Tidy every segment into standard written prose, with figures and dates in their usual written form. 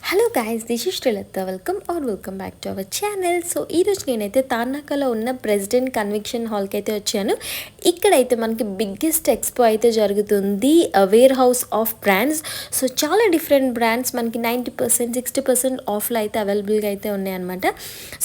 Hello guys, this is Srilatha. Welcome back to our channel. So ఈరోజు నేనైతే తార్నాకలో ఉన్న president convention హాల్కి అయితే వచ్చాను. ఇక్కడైతే మనకి బిగ్గెస్ట్ ఎక్స్పో అయితే జరుగుతుంది, warehouse of brands. So చాలా డిఫరెంట్ బ్రాండ్స్ మనకి 90% 60% ఆఫ్లో అయితే అవైలబుల్గా అయితే ఉన్నాయన్నమాట.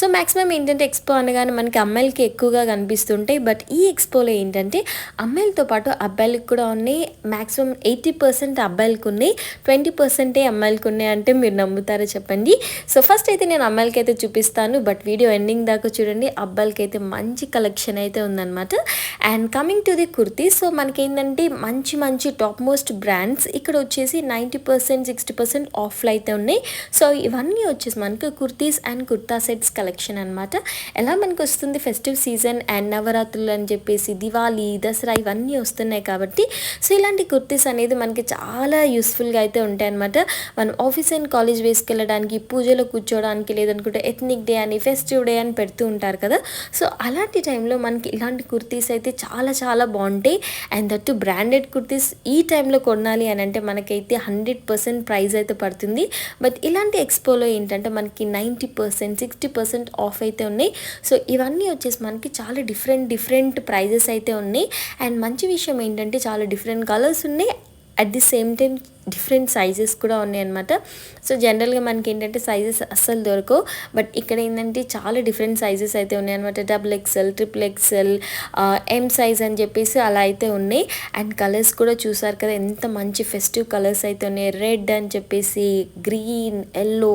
సో మ్యాక్సిమం ఏంటంటే ఎక్స్పో అనగానే మనకి అమ్మాయిలకి ఎక్కువగా కనిపిస్తుంటాయి. బట్ ఈ ఎక్స్పోలో ఏంటంటే అమ్మాయిలతో పాటు అబ్బాయిలకు కూడా ఉన్నాయి. మ్యాక్సిమం 80% అబ్బాయిలకు ఉన్నాయి, 20% అమ్మాయిలకు ఉన్నాయి. అంటే మీరు నమ్ముతారో చెప్పండి. సో ఫస్ట్ అయితే నేను అమ్మాయిలకి అయితే చూపిస్తాను, బట్ వీడియో ఎండింగ్ దాకా చూడండి. అబ్బాయిలకి అయితే మంచి కలెక్షన్ అయితే ఉందన్నమాట. And coming to the kurti, so మనకేంటంటే మంచి మంచి టాప్ మోస్ట్ బ్రాండ్స్ ఇక్కడ వచ్చేసి 90% 60% ఆఫ్లో అయితే ఉన్నాయి. సో ఇవన్నీ వచ్చేసి మనకు kurtis and kurta sets collection అనమాట. ఎలా మనకు వస్తుంది ఫెస్టివ్ సీజన్ అండ్ నవరాత్రులు అని చెప్పేసి దివాళీ, దసరా ఇవన్నీ వస్తున్నాయి కాబట్టి సో ఇలాంటి కుర్తీస్ అనేది మనకి చాలా యూస్ఫుల్గా అయితే ఉంటాయి అనమాట. మనం ఆఫీస్ అండ్ కాలేజ్ వేసుకెళ్ళడానికి, పూజలో కూర్చోవడానికి, లేదనుకుంటే ఎథ్నిక్ డే అని, ఫెస్టివ్ డే అని పెడుతూ ఉంటారు కదా. సో అలాంటి టైంలో మనకి ఇలాంటి కుర్తీస్ అయితే చాలా చాలా బాగుంటాయి. అండ్ దట్టు బ్రాండెడ్ కుర్తీస్ ఈ టైంలో కొనాలి అని అంటే మనకైతే 100% ప్రైస్ అయితే పడుతుంది. బట్ ఇలాంటి ఎక్స్పోలో ఏంటంటే మనకి 90% 60% ఆఫ్ అయితే ఉన్నాయి. సో ఇవన్నీ వచ్చేసి మనకి చాలా డిఫరెంట్ ప్రైజెస్ అయితే ఉన్నాయి. అండ్ మంచి విషయం ఏంటంటే చాలా డిఫరెంట్ కలర్స్ ఉన్నాయి, at the same time different sizes కూడా ఉన్నాయి అనమాట. సో జనరల్గా మనకి ఏంటంటే సైజెస్ అస్సలు దొరకవు, బట్ ఇక్కడ ఏంటంటే చాలా డిఫరెంట్ సైజెస్ అయితే ఉన్నాయి అనమాట. XXL, XXL, M సైజ్ అని చెప్పేసి అలా అయితే ఉన్నాయి. అండ్ కలర్స్ కూడా చూసారు కదా, ఎంత మంచి ఫెస్టివ్ కలర్స్ అయితే ఉన్నాయి. రెడ్ అని చెప్పేసి, గ్రీన్, ఎల్లో,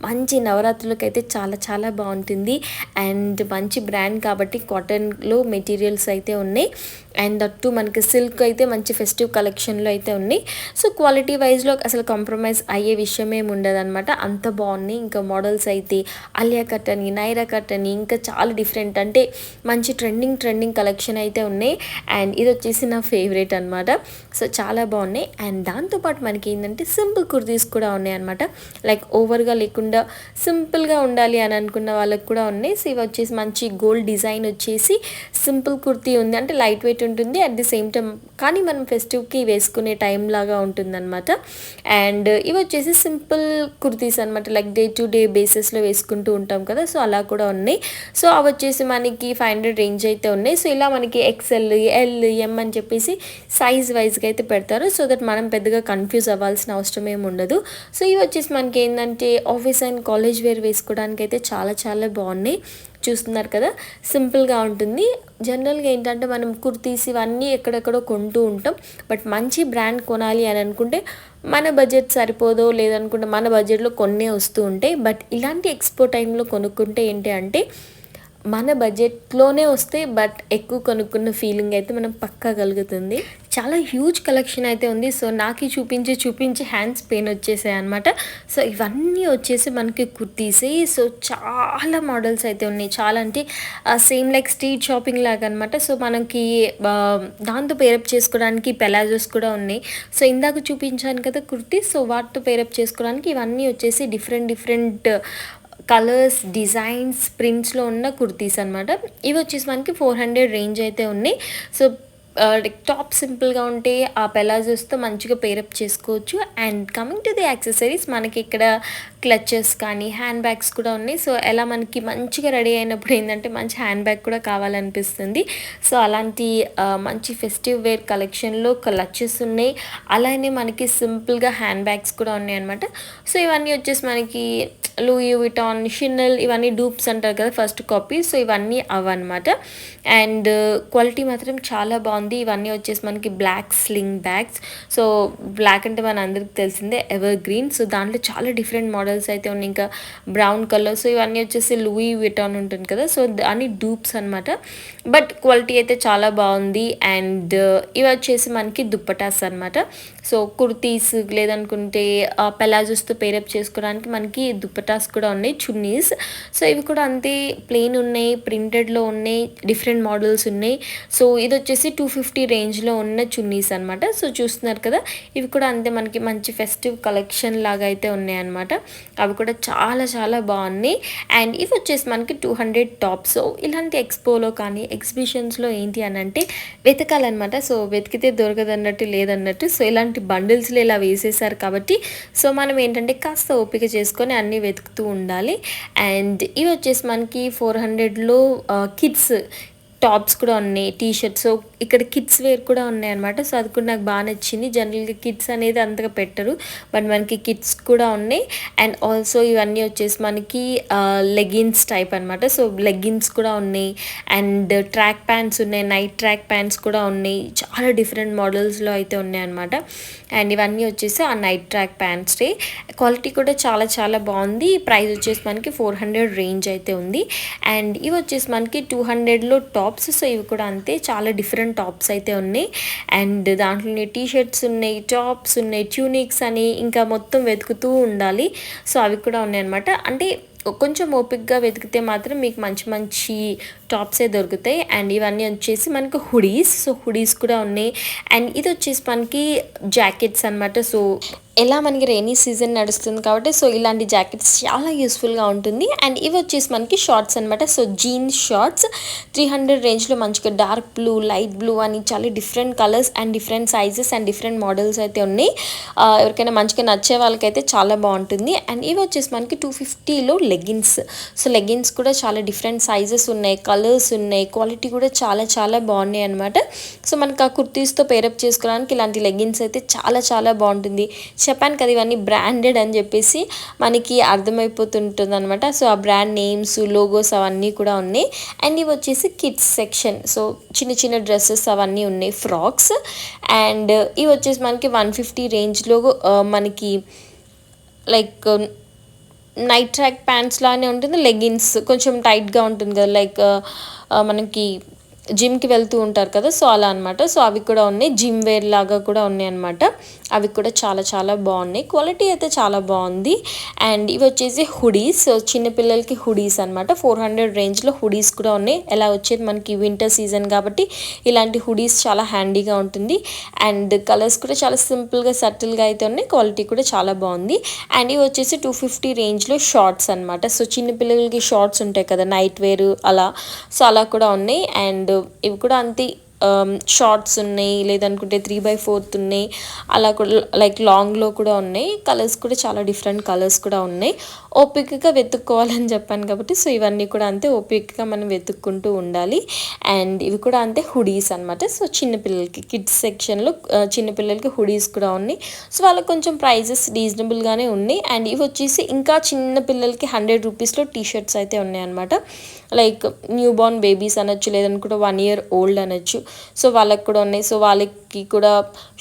మంచి నవరాత్రులకు అయితే చాలా చాలా బాగుంటుంది. అండ్ మంచి బ్రాండ్ కాబట్టి కాటన్లో మెటీరియల్స్ అయితే ఉన్నాయి. అండ్ దట్టు మనకి సిల్క్ అయితే మంచి ఫెస్టివ్ కలెక్షన్లో అయితే ఉన్నాయి. సో క్వాలిటీ వైజ్లో అసలు కాంప్రమైజ్ అయ్యే విషయం ఏమి ఉండదు అనమాట, అంత బాగున్నాయి. ఇంకా మోడల్స్ అయితే అలియా కట్ అని, నైరా కట్ అని, ఇంకా చాలా డిఫరెంట్ అంటే మంచి ట్రెండింగ్ కలెక్షన్ అయితే ఉన్నాయి. అండ్ ఇది వచ్చేసి నా ఫేవరెట్ అనమాట. సో చాలా బాగున్నాయి. అండ్ దాంతోపాటు మనకి ఏంటంటే సింపుల్ కుర్తీస్ కూడా ఉన్నాయి అనమాట. లైక్ ఓవర్గా లేకుండా సింపుల్గా ఉండాలి అని అనుకున్న వాళ్ళకి కూడా ఉన్నాయి. సో ఇవి వచ్చేసి మంచి గోల్డ్ డిజైన్ వచ్చేసి సింపుల్ కుర్తీ ఉంది, అంటే లైట్ వెయిట్ ఉంటుంది అట్ ది సేమ్ టైం, కానీ మనం ఫెస్టివ్కి వేసుకునే టైం లాగా ఉంటుందన్నమాట. అండ్ ఇవి వచ్చేసి సింపుల్ కుర్తీస్ అనమాట, లైక్ డే టు డే బేసిస్లో వేసుకుంటూ ఉంటాం కదా. సో అలా కూడా ఉన్నాయి. సో అవి వచ్చేసి మనకి 500 రేంజ్ అయితే ఉన్నాయి. సో ఇలా మనకి XL, L, M అని చెప్పేసి సైజ్ వైజ్గా అయితే పెడతారు, సో దట్ మనం పెద్దగా కన్ఫ్యూజ్ అవ్వాల్సిన అవసరం ఏమి ఉండదు. సో ఇవి వచ్చేసి మనకి ఏంటంటే ఆఫీస్ అండ్ కాలేజ్ వేర్ వేసుకోవడానికి అయితే చాలా చాలా బాగున్నాయి. చూస్తున్నారు కదా, సింపుల్గా ఉంటుంది. జనరల్గా ఏంటంటే మనం కుర్తీస్ ఇవన్నీ ఎక్కడెక్కడో కొంటూ ఉంటాం, బట్ మంచి బ్రాండ్ కొనాలి అని అనుకుంటే మన బడ్జెట్ సరిపోదో లేదనుకుంటే మన బడ్జెట్లో కొన్నే వస్తూ ఉంటాయి. బట్ ఇలాంటి ఎక్స్పో టైంలో కొనుక్కుంటే ఏంటి అంటే మన బడ్జెట్లోనే వస్తాయి, బట్ ఎక్కువ కొనుక్కున్న ఫీలింగ్ అయితే మనం పక్కా కలుగుతుంది. చాలా హ్యూజ్ కలెక్షన్ అయితే ఉంది. సో నాకు చూపించి హ్యాండ్స్ పెయిన్ వచ్చేసాయి అనమాట. సో ఇవన్నీ వచ్చేసి మనకి కుర్తీసే. సో చాలా మోడల్స్ అయితే ఉన్నాయి, చాలా అంటే సేమ్ లైక్ స్ట్రీట్ షాపింగ్ లాగా అనమాట. సో మనకి దాంతో పేరప్ చేసుకోవడానికి పెలాజోస్ కూడా ఉన్నాయి. సో ఇందాక చూపించాను కదా కుర్తీ, సో వాటితో పేరప్ చేసుకోవడానికి ఇవన్నీ వచ్చేసి డిఫరెంట్ కలర్స్, డిజైన్స్, ప్రింట్స్లో ఉన్న కుర్తీస్ అనమాట. ఇవి వచ్చేసి మనకి 400 రేంజ్ అయితే ఉన్నాయి. సో టాప్ సింపుల్గా ఉంటే ఆ పెలాజోస్తో మంచిగా పేరప్ చేసుకోవచ్చు. And coming to the accessories, మనకి ఇక్కడ క్లచెస్ కానీ హ్యాండ్ బ్యాగ్స్ కూడా ఉన్నాయి. సో ఎలా మనకి మంచిగా రెడీ అయినప్పుడు ఏంటంటే మంచి హ్యాండ్ బ్యాగ్ కూడా కావాలనిపిస్తుంది. సో అలాంటి మంచి ఫెస్టివ్ వేర్ కలెక్షన్లో క్లచెస్ ఉన్నాయి, అలానే మనకి సింపుల్గా హ్యాండ్ బ్యాగ్స్ కూడా ఉన్నాయి అనమాట. సో ఇవన్నీ వచ్చేసి మనకి లూయి విటాన్, షిన్నెల్ ఇవన్నీ డూప్స్ అంటారు కదా, ఫస్ట్ కాపీ. సో ఇవన్నీ అవన్నమాట. అండ్ క్వాలిటీ మాత్రం చాలా బాగుంది. ఇవన్నీ వచ్చేసి మనకి black sling bags. So black అంటే మన అందరికి తెలిసిందే, ఎవర్ గ్రీన్. సో దాంట్లో చాలా డిఫరెంట్ మోడల్స్ అయితే ఉన్నాయి, ఇంకా బ్రౌన్ కలర్. సో ఇవన్నీ వచ్చేసి లూయి విటాన్ ఉంటుంది కదా, సో దాన్ని డూప్స్ అనమాట. బట్ క్వాలిటీ అయితే చాలా బాగుంది. అండ్ ఇవి వచ్చేసి మనకి దుప్పటాస్ అనమాట. సో కుర్తీస్ లేదనుకుంటే పెలాజోస్తో పేరప్ చేసుకోవడానికి మనకి దుప్పటా దుపట్టాస్ కూడా ఉన్నాయి, చున్నీస్. సో ఇవి కూడా అంతే ప్లెయిన్ ఉన్నాయి, ప్రింటెడ్లో ఉన్నాయి, డిఫరెంట్ మోడల్స్ ఉన్నాయి. సో ఇది వచ్చేసి 250 రేంజ్లో ఉన్న చున్నీస్ అనమాట. సో చూస్తున్నారు కదా, ఇవి కూడా అంతే మనకి మంచి ఫెస్టివ్ కలెక్షన్ లాగా అయితే ఉన్నాయన్నమాట. అవి కూడా చాలా చాలా బాగున్నాయి. అండ్ ఇవి వచ్చేసి మనకి 200 టాప్స్. సో ఇలాంటి ఎక్స్పోలో కానీ ఎగ్జిబిషన్స్లో ఏంటి అని అంటే వెతకాలన్నమాట. సో వెతికితే దొరకదన్నట్టు లేదన్నట్టు. సో ఇలాంటి బండిల్స్లో ఇలా వేసేసారు కాబట్టి సో మనం ఏంటంటే కాస్త ఓపిక చేసుకొని అన్నీ వెతుకుతూ ఉండాలి. అండ్ ఇవి వచ్చేసి మనకి 400లో కిడ్స్ టాప్స్ కూడా ఉన్నాయి, టీ షర్ట్స్. సో ఇక్కడ కిడ్స్ వేర్ కూడా ఉన్నాయి అనమాట. సో అది కూడా నాకు బాగా నచ్చింది. జనరల్గా కిడ్స్ అనేది అంతగా పెట్టరు, బట్ మనకి కిడ్స్ కూడా ఉన్నాయి. అండ్ ఆల్సో ఇవన్నీ వచ్చేసి మనకి లెగిన్స్ టైప్ అనమాట. సో లెగిన్స్ కూడా ఉన్నాయి, అండ్ ట్రాక్ ప్యాంట్స్ ఉన్నాయి, నైట్ ట్రాక్ ప్యాంట్స్ కూడా ఉన్నాయి. చాలా డిఫరెంట్ మోడల్స్లో అయితే ఉన్నాయి అనమాట. అండ్ ఇవన్నీ వచ్చేసి ఆ నైట్ ట్రాక్ ప్యాంట్స్. క్వాలిటీ కూడా చాలా చాలా బాగుంది. ప్రైస్ వచ్చేసి మనకి 400 రేంజ్ అయితే ఉంది. అండ్ ఇవి వచ్చేసి మనకి 200లో టాప్స్. సో ఇవి కూడా అంతే చాలా డిఫరెంట్ టాప్స్ అయితే ఉన్నాయి. అండ్ దాంట్లోనే టీ షర్ట్స్ ఉన్నాయి, టాప్స్ ఉన్నాయి, ట్యూనిక్స్ అని ఇంకా మొత్తం వెతుకుతూ ఉండాలి. సో అవి కూడా ఉన్నాయి అనమాట. అంటే కొంచెం ఓపిక్గా వెతికితే మాత్రం మీకు మంచి మంచి టాప్సే దొరుకుతాయి. అండ్ ఇవన్నీ వచ్చేసి మనకు హుడీస్. సో హుడీస్ కూడా ఉన్నాయి. అండ్ ఇది వచ్చేసి మనకి జాకెట్స్ అనమాట. సో ఎలా మనకి రెయినీ సీజన్ నడుస్తుంది కాబట్టి సో ఇలాంటి జాకెట్స్ చాలా యూస్ఫుల్గా ఉంటుంది. అండ్ ఇవి వచ్చేసి మనకి షార్ట్స్ అనమాట. సో జీన్స్ షార్ట్స్ 300 రేంజ్లో మంచిగా డార్క్ బ్లూ, లైట్ బ్లూ అని చాలా different colours and different sizes and different models అయితే ఉన్నాయి. ఎవరికైనా మంచిగా నచ్చే వాళ్ళకైతే చాలా బాగుంటుంది. అండ్ ఇవి వచ్చేసి మనకి 250లో లెగిన్స్. సో లెగిన్స్ కూడా చాలా డిఫరెంట్ సైజెస్ ఉన్నాయి, కలర్స్ ఉన్నాయి, క్వాలిటీ కూడా చాలా చాలా బాగున్నాయి అనమాట. సో మనకు ఆ కుర్తీస్తో పేరప్ చేసుకోవడానికి ఇలాంటి లెగిన్స్ అయితే చాలా చాలా బాగుంటుంది. చెప్పాను కదా ఇవన్నీ బ్రాండెడ్ అని చెప్పేసి మనకి అర్థమైపోతుంటుంది అనమాట. సో ఆ బ్రాండ్ నేమ్స్, లోగోస్ అవన్నీ కూడా ఉన్నాయి. అండ్ ఇవి వచ్చేసి కిడ్స్ సెక్షన్. సో చిన్న చిన్న డ్రెస్సెస్ అవన్నీ ఉన్నాయి, ఫ్రాక్స్. అండ్ ఇవి వచ్చేసి మనకి 150 రేంజ్లో మనకి లైక్ నైట్ ట్రాక్ ప్యాంట్స్ లానే ఉంటుంది. లెగిన్స్ కొంచెం టైట్గా ఉంటుంది కదా, లైక్ మనకి జిమ్కి వెళ్తూ ఉంటారు కదా, సో అలా అనమాట. సో అవి కూడా ఉన్నాయి, జిమ్ వేర్ లాగా కూడా ఉన్నాయి అనమాట. అవి కూడా చాలా చాలా బాగున్నాయి, క్వాలిటీ అయితే చాలా బాగుంది. అండ్ ఇవి వచ్చేసి హుడీస్. సో చిన్నపిల్లలకి హుడీస్ అనమాట. 400 రేంజ్లో హుడీస్ కూడా ఉన్నాయి. ఎలా వచ్చేది మనకి వింటర్ సీజన్ కాబట్టి ఇలాంటి హుడీస్ చాలా హ్యాండీగా ఉంటుంది. అండ్ కలర్స్ కూడా చాలా సింపుల్గా సటిల్గా అయితే ఉన్నాయి, క్వాలిటీ కూడా చాలా బాగుంది. అండ్ ఇవి వచ్చేసి 250 రేంజ్లో షార్ట్స్ అనమాట. సో చిన్నపిల్లలకి షార్ట్స్ ఉంటాయి కదా, నైట్ వేర్ అలా. సో అలా కూడా ఉన్నాయి. అండ్ ఇవి కూడా అంతే షార్ట్స్ ఉన్నాయి, లేదనుకుంటే 3/4 ఉన్నాయి, అలా కూడా లైక్ లాంగ్లో కూడా ఉన్నాయి. కలర్స్ కూడా చాలా డిఫరెంట్ కలర్స్ కూడా ఉన్నాయి. ఓపికగా వెతుక్కోవాలని చెప్పాను కాబట్టి సో ఇవన్నీ కూడా అంతే ఓపికగా మనం వెతుక్కుంటూ ఉండాలి. అండ్ ఇవి కూడా అంతే హుడీస్ అనమాట. సో చిన్నపిల్లలకి కిడ్స్ సెక్షన్లో చిన్నపిల్లలకి హుడీస్ కూడా ఉన్నాయి. సో వాళ్ళకి కొంచెం ప్రైజెస్ రీజనబుల్గానే ఉన్నాయి. అండ్ ఇవి వచ్చేసి ఇంకా చిన్న పిల్లలకి 100 రూపీస్లో టీ షర్ట్స్ అయితే ఉన్నాయి అనమాట. లైక్ న్యూ బోర్న్ బేబీస్ అనొచ్చు, లేదనుకుంటే 1 year old అనొచ్చు. సో వాళ్ళకి కూడా ఉన్నాయి. సో వాళ్ళకి కూడా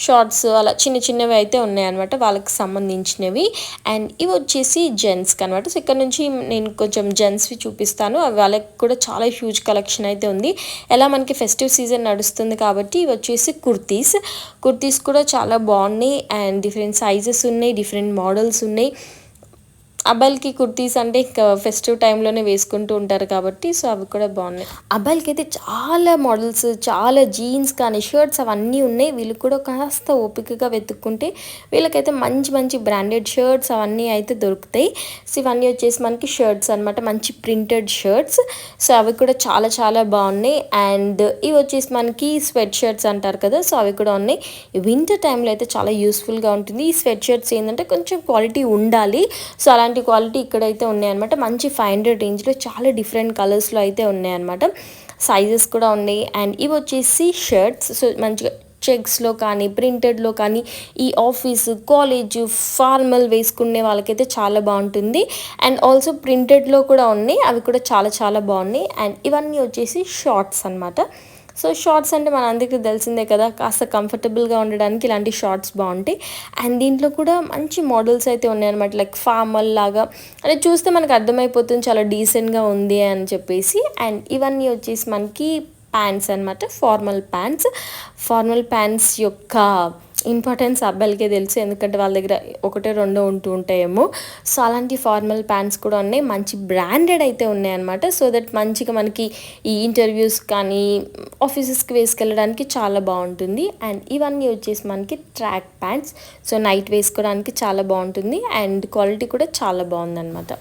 షార్ట్స్ అలా చిన్న చిన్నవి అయితే ఉన్నాయన్నమాట, వాళ్ళకి సంబంధించినవి. అండ్ ఇవి వచ్చేసి జెంట్స్కి అనమాట. సో ఇక్కడ నుంచి నేను కొంచెం జెంట్స్వి చూపిస్తాను. అవి వాళ్ళకి కూడా చాలా హ్యూజ్ కలెక్షన్ అయితే ఉంది. ఎలా మనకి ఫెస్టివ్ సీజన్ నడుస్తుంది కాబట్టి ఇవి వచ్చేసి కుర్తీస్ కూడా చాలా బాగున్నాయి. అండ్ డిఫరెంట్ సైజెస్ ఉన్నాయి, డిఫరెంట్ మోడల్స్ ఉన్నాయి. అబ్బాయిలకి కుర్తీస్ అంటే ఇంకా ఫెస్టివ్ టైంలోనే వేసుకుంటూ ఉంటారు కాబట్టి సో అవి కూడా బాగున్నాయి. అబ్బాయిలకి అయితే చాలా మోడల్స్, చాలా జీన్స్ కానీ షర్ట్స్ అవన్నీ ఉన్నాయి. వీళ్ళు కూడా కాస్త ఓపికగా వెతుక్కుంటే వీళ్ళకైతే మంచి మంచి బ్రాండెడ్ షర్ట్స్ అవన్నీ అయితే దొరుకుతాయి. సో ఇవన్నీ వచ్చేసి మనకి షర్ట్స్ అనమాట, మంచి ప్రింటెడ్ షర్ట్స్. సో అవి కూడా చాలా చాలా బాగున్నాయి. అండ్ ఇవి వచ్చేసి మనకి స్వెట్ షర్ట్స్ అంటారు కదా, సో అవి కూడా ఉన్నాయి. వింటర్ టైంలో అయితే చాలా యూస్ఫుల్గా ఉంటుంది. ఈ స్వెట్ షర్ట్స్ ఏంటంటే కొంచెం క్వాలిటీ ఉండాలి. సో అలాంటి క్వాలిటీ ఇక్కడైతే ఉన్నాయన్నమాట. మంచి 500 రేంజ్లో చాలా డిఫరెంట్ కలర్స్లో అయితే ఉన్నాయన్నమాట. సైజెస్ కూడా ఉన్నాయి. అండ్ ఇవి వచ్చేసి షర్ట్స్. సో మంచిగా చెక్స్లో కానీ ప్రింటెడ్లో కానీ ఈ ఆఫీసు, కాలేజు, ఫార్మల్ వేసుకునే వాళ్ళకైతే చాలా బాగుంటుంది. అండ్ ఆల్సో ప్రింటెడ్లో కూడా ఉన్నాయి, అవి కూడా చాలా చాలా బాగున్నాయి. అండ్ ఇవన్నీ వచ్చేసి షార్ట్స్ అనమాట. సో షార్ట్స్ అంటే మన అందరికీ తెలిసిందే కదా, కాస్త కంఫర్టబుల్గా ఉండడానికి ఇలాంటి షార్ట్స్ బాగుంటాయి. అండ్ దీంట్లో కూడా మంచి మోడల్స్ అయితే ఉన్నాయన్నమాట, లైక్ ఫార్మల్ లాగా. అంటే చూస్తే మనకు అర్థమైపోతుంది చాలా డీసెంట్గా ఉంది అని చెప్పేసి. అండ్ ఇవన్నీ వచ్చేసి మనకి ప్యాంట్స్ అనమాట, ఫార్మల్ ప్యాంట్స్ యొక్క ఇంపార్టెన్స్ అబ్బాయిలకే తెలుసు, ఎందుకంటే వాళ్ళ దగ్గర ఒకటో రెండో ఉంటూ ఉంటాయేమో. సో అలాంటి ఫార్మల్ ప్యాంట్స్ కూడా ఉన్నాయి, మంచి బ్రాండెడ్ అయితే ఉన్నాయన్నమాట. సో దట్ మంచిగా మనకి ఈ ఇంటర్వ్యూస్ కానీ ఆఫీసెస్కి వేసుకెళ్ళడానికి చాలా బాగుంటుంది. అండ్ ఇవన్నీ వచ్చేసి మనకి ట్రాక్ ప్యాంట్స్, సో నైట్ వేసుకోవడానికి చాలా బాగుంటుంది అండ్ క్వాలిటీ కూడా చాలా బాగుందన్నమాట.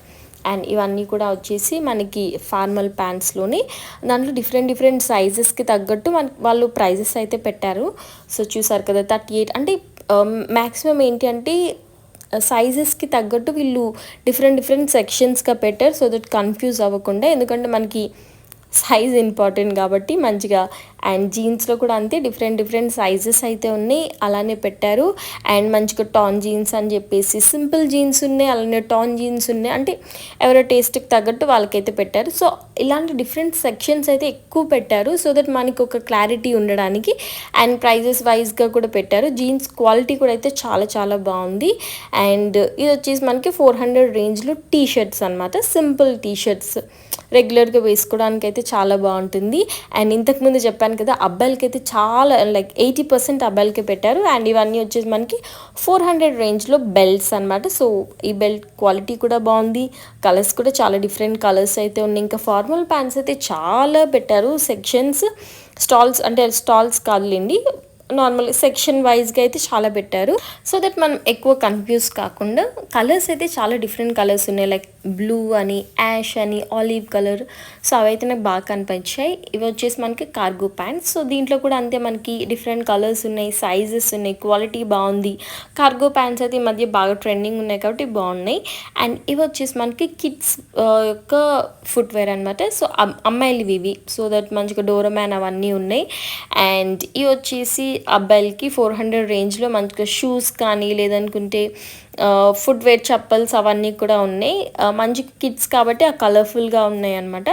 అండ్ ఇవన్నీ కూడా వచ్చేసి మనకి ఫార్మల్ ప్యాంట్స్లోని దాంట్లో డిఫరెంట్ సైజెస్కి తగ్గట్టు వాళ్ళు ప్రైజెస్ అయితే పెట్టారు. సో చూసారు కదా 38 అంటే మ్యాక్సిమం ఏంటి అంటే సైజెస్కి తగ్గట్టు వీళ్ళు డిఫరెంట్ సెక్షన్స్గా పెట్టారు, సో దట్ కన్ఫ్యూజ్ అవ్వకుండా. ఎందుకంటే మనకి సైజ్ ఇంపార్టెంట్ కాబట్టి మంచిగా. అండ్ జీన్స్లో కూడా అంతే డిఫరెంట్ సైజెస్ అయితే ఉన్నాయి, అలానే పెట్టారు. అండ్ మంచిగా టాన్ జీన్స్ అని చెప్పేసి సింపుల్ జీన్స్ ఉన్నాయి, అలానే టాన్ జీన్స్ ఉన్నాయి, అంటే ఎవరో టేస్ట్కి తగ్గట్టు వాళ్ళకైతే పెట్టారు. సో ఇలాంటి డిఫరెంట్ సెక్షన్స్ అయితే ఎక్కువ పెట్టారు, సో దట్ మనకి ఒక క్లారిటీ ఉండడానికి. అండ్ ప్రైజెస్ వైజ్గా కూడా పెట్టారు. జీన్స్ క్వాలిటీ కూడా అయితే చాలా బాగుంది. అండ్ ఇది వచ్చేసి మనకి 400 రేంజ్లో టీ షర్ట్స్ అనమాట, సింపుల్ టీ షర్ట్స్ రెగ్యులర్గా వేసుకోవడానికి అయితే చాలా బాగుంటుంది. అండ్ ఇంతకుముందు చెప్పాను కదా అబ్బాయిలకి అయితే చాలా లైక్ 80% అబ్బాయిలకి పెట్టారు. అండ్ ఇవన్నీ వచ్చేసి మనకి 400 రేంజ్లో బెల్ట్స్ అనమాట. సో ఈ బెల్ట్ క్వాలిటీ కూడా బాగుంది, కలర్స్ కూడా చాలా డిఫరెంట్ కలర్స్ అయితే ఉన్నాయి. ఇంకా ఫార్మల్ ప్యాంట్స్ అయితే చాలా పెట్టారు, సెక్షన్స్ స్టాల్స్ కాదులేండి, నార్మల్ సెక్షన్ వైజ్గా అయితే చాలా పెట్టారు, సో దట్ మనం ఎక్కువ కన్ఫ్యూజ్ కాకుండా. కలర్స్ అయితే చాలా డిఫరెంట్ కలర్స్ ఉన్నాయి, లైక్ బ్లూ అని, యాష్ అని, ఆలివ్ కలర్. సో అవైతే నాకు బాగా కనిపించాయి. ఇవి వచ్చేసి మనకి కార్గో ప్యాంట్స్. సో దీంట్లో కూడా అంతే మనకి డిఫరెంట్ కలర్స్ ఉన్నాయి, సైజెస్ ఉన్నాయి, క్వాలిటీ బాగుంది. కార్గో ప్యాంట్స్ అయితే ఈ మధ్య బాగా ట్రెండింగ్ ఉన్నాయి కాబట్టి బాగున్నాయి. అండ్ ఇవి వచ్చేసి మనకి కిడ్స్ యొక్క ఫుట్వేర్ అనమాట. సో అమ్మాయిలు ఇవి, సో దట్ మంచిగా డోరమ్యాన్ అవన్నీ ఉన్నాయి. అండ్ ఇవి వచ్చేసి అబ్బాయిలకి 400 రేంజ్లో మంచిగా షూస్ కానీ లేదనుకుంటే ఫుట్వేర్ చెప్పల్స్ అవన్నీ కూడా ఉన్నాయి. మంచి కిడ్స్ కాబట్టి ఆ కలర్ఫుల్గా ఉన్నాయి అనమాట.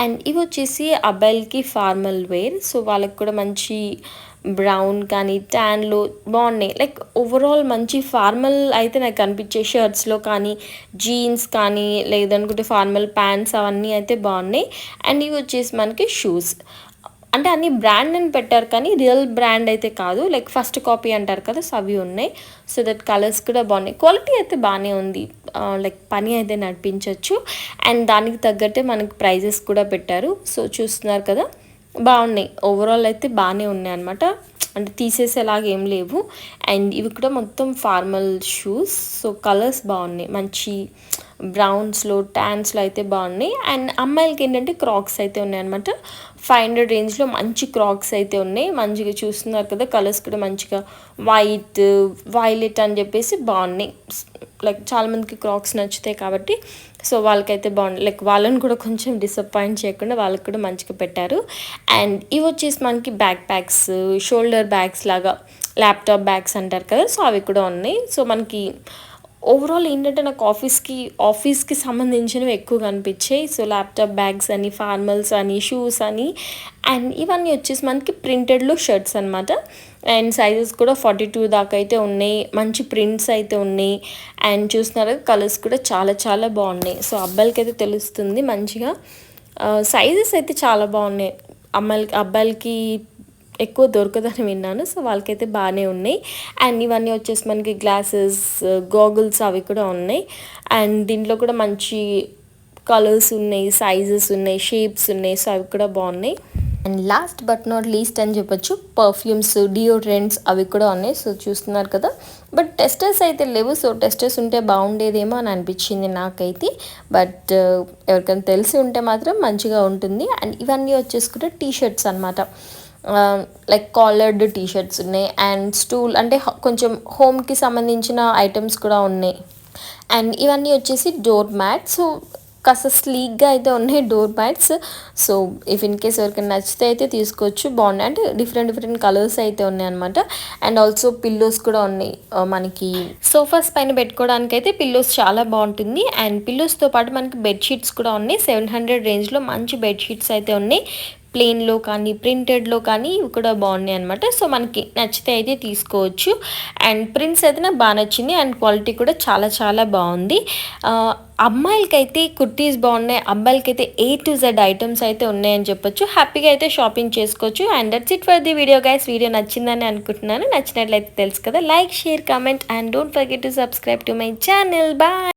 అండ్ ఇవి వచ్చేసి అబ్బాయిలకి ఫార్మల్ వేర్, సో వాళ్ళకి కూడా మంచి బ్రౌన్ కానీ ట్యాన్లో బాగున్నాయి. లైక్ ఓవరాల్ మంచి ఫార్మల్ అయితే నాకు కనిపించే షర్ట్స్లో కానీ జీన్స్ కానీ లేదనుకుంటే ఫార్మల్ ప్యాంట్స్ అవన్నీ అయితే బాగున్నాయి. అండ్ ఇవి వచ్చేసి మనకి షూస్, అంటే అన్ని బ్రాండ్ అని పెట్టారు కానీ రియల్ బ్రాండ్ అయితే కాదు, లైక్ ఫస్ట్ కాపీ అంటారు కదా, సో అవి ఉన్నాయి. సో దట్ కలర్స్ కూడా బాగున్నాయి, క్వాలిటీ అయితే బాగానే ఉంది, లైక్ పని అయితే నడిపించవచ్చు. అండ్ దానికి తగ్గట్టే మనకి ప్రైజెస్ కూడా పెట్టారు. సో చూస్తున్నారు కదా బాగున్నాయి, ఓవరాల్ అయితే బాగానే ఉన్నాయి అనమాట, అంటే తీసేసేలాగా ఏం లేవు. అండ్ ఇవి కూడా మొత్తం ఫార్మల్ షూస్, సో కలర్స్ బాగున్నాయి, మంచి బ్రౌన్స్లో ట్యాన్స్లో అయితే బాగున్నాయి. అండ్ అమ్మాయిలకి ఏంటంటే క్రాక్స్ అయితే ఉన్నాయి అనమాట. 500 రేంజ్లో మంచి క్రాక్స్ అయితే ఉన్నాయి, మంచిగా చూస్తున్నారు కదా, కలర్స్ కూడా మంచిగా వైట్ వైలెట్ అని చెప్పేసి బాగున్నాయి. లైక్ చాలామందికి క్రాక్స్ నచ్చుతాయి కాబట్టి సో వాళ్ళకైతే బాగుంది, లైక్ వాళ్ళని కూడా కొంచెం డిసప్పాయింట్ చేయకుండా వాళ్ళకి కూడా మంచిగా పెట్టారు. అండ్ ఇవి వచ్చేసి మనకి బ్యాక్ ప్యాక్స్, షోల్డర్ బ్యాగ్స్ లాగా, ల్యాప్టాప్ బ్యాగ్స్ అంటారు కదా, సో అవి కూడా ఉన్నాయి. సో మనకి ఓవరాల్ ఏంటంటే నాకు ఆఫీస్కి సంబంధించినవి ఎక్కువ కనిపించాయి. సో ల్యాప్టాప్ బ్యాగ్స్ అని, ఫార్మల్స్ అని, షూస్ అని. అండ్ ఇవన్నీ వచ్చేసి మనకి ప్రింటెడ్లో షర్ట్స్ అనమాట. అండ్ సైజెస్ కూడా 42 దాకా అయితే ఉన్నాయి, మంచి ప్రింట్స్ అయితే ఉన్నాయి. అండ్ చూస్తున్నారు కలర్స్ కూడా చాలా బాగున్నాయి. సో అబ్బాయిలకి అయితే తెలుస్తుంది మంచిగా, సైజెస్ అయితే చాలా బాగున్నాయి. అబ్బాయిలకి ఎక్కువ దొరకదని విన్నాను, సో వాళ్ళకైతే బాగానే ఉన్నాయి. అండ్ ఇవన్నీ వచ్చేసి మనకి గ్లాసెస్, గాగుల్స్ అవి కూడా ఉన్నాయి. అండ్ దీంట్లో కూడా మంచి కలర్స్ ఉన్నాయి, సైజెస్ ఉన్నాయి, షేప్స్ ఉన్నాయి, సో అవి కూడా బాగున్నాయి. And last but not least అని చెప్పొచ్చు, పర్ఫ్యూమ్స్, డియోడ్రెంట్స్ అవి కూడా ఉన్నాయి. సో చూస్తున్నారు కదా, బట్ టెస్టర్స్ అయితే లేవు. సో టెస్టర్స్ ఉంటే బాగుండేదేమో అని అనిపించింది నాకైతే, బట్ ఎవరికైనా తెలిసి ఉంటే మాత్రం మంచిగా ఉంటుంది. అండ్ ఇవన్నీ వచ్చేసుకుంటే టీ షర్ట్స్ అనమాట, లైక్ కాలర్డ్ టీ షర్ట్స్ ఉన్నాయి. అండ్ స్టూల్ అంటే కొంచెం హోమ్కి సంబంధించిన ఐటమ్స్ కూడా ఉన్నాయి. అండ్ ఇవన్నీ వచ్చేసి డోర్ మ్యాట్స్, సో కాస్త స్లీక్గా అయితే ఉన్నాయి door mats. So if in case ఎవరికైనా నచ్చితే అయితే తీసుకోవచ్చు, బాగున్నాయి. అంటే డిఫరెంట్ కలర్స్ అయితే ఉన్నాయి అనమాట. అండ్ ఆల్సో పిల్లోస్ కూడా ఉన్నాయి, మనకి సోఫాస్ పైన పెట్టుకోవడానికి అయితే పిల్లోస్ చాలా బాగుంటుంది. అండ్ పిల్లోస్తో పాటు మనకి బెడ్షీట్స్ కూడా ఉన్నాయి, 700 రేంజ్లో మంచి బెడ్షీట్స్ అయితే ఉన్నాయి. ప్లెయిన్లో కానీ ప్రింటెడ్లో కానీ ఇవి కూడా బాగున్నాయి అనమాట. సో మనకి నచ్చితే అయితే తీసుకోవచ్చు. అండ్ ప్రింట్స్ అయితే నాకు బాగా నచ్చింది అండ్ క్వాలిటీ కూడా చాలా చాలా బాగుంది. అమ్మాయిలకైతే కుర్తీస్ బాగున్నాయి, అబ్బాయిలకైతే A to Z ఐటమ్స్ అయితే ఉన్నాయని చెప్పొచ్చు. హ్యాపీగా అయితే షాపింగ్ చేసుకోవచ్చు. And that's it for the video guys. Video నచ్చిందని అనుకుంటున్నాను. నచ్చినట్లయితే తెలుసు కదా, like, share, comment and don't forget to subscribe to my channel. Bye.